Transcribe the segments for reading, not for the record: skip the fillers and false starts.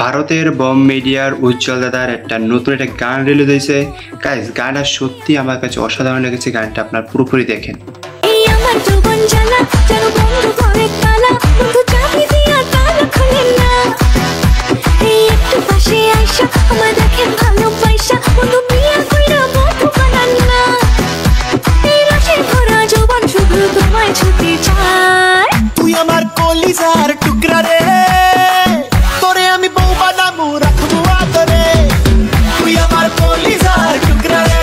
ভারতের বম মিডিয়ার উজ্জ্বল দাদার একটা নতুন একটা গান রিলিজ হয়েছে। গাইস, গানটা সত্যি আমার কাছে অসাধারণ লেগেছে। গানটা আপনার পুরোপুরি দেখেন। তুই আমার কলিজার টুকরা রে, তোরে আমি বউ বানাবো রাখবো আদরে। তুই আমার কলিজার টুকরা রে,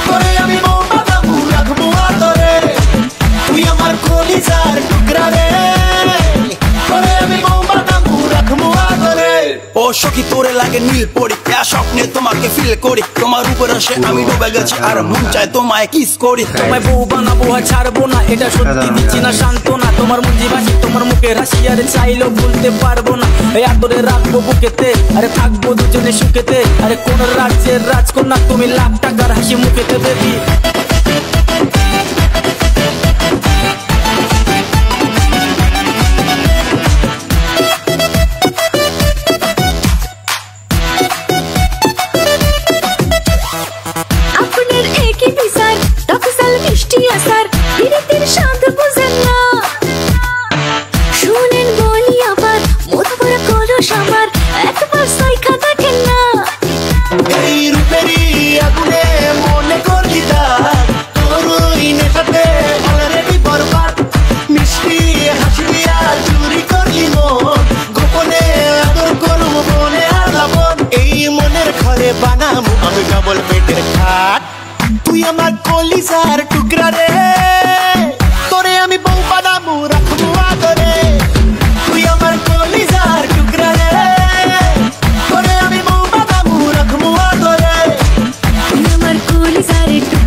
তোরে আমি বউ বানাবো রাখবো আদরে। তুই আমার কলিজার টুকরা রে, তোরে আমি বউ বানাবো রাখবো আদরে। ও সখী তোরে লাগে নীল পরি, স্বপ্নে তোমাকে ফিল করি। তোমার উপর আসে আমি ডুবে গেছি, আর মন চায় তোমায় কিস করি। তোমায় বউ বানাবো আর ছাড়বো না, এটা সত্যি দিচ্ছি না সান্ত্বনা। তোমার মুঞ্জি বাসি, তোমার মুখে হাসি, আরে চাইলেও ভুলতে পারবো না। এই আদরে রাখবো বুকেতে, আরে থাকবো দুজনে সুখেতে। আরে কোন রাজ্যের রাজকন্যা তুমি, লাখ টাকার হাসি মুখেতে বেবি। বানাবো আমি ডবল বেডের খাট। তুই আমার কলিজার টুকরা রে, তোরে আমি বউ বানাবো রাখবো আদরে। তুই আমার কলিজার টুকরা রে, তোরে আমি বউ বানাবো রাখবো আদরে। তুই আমার কলিজার টুকরা।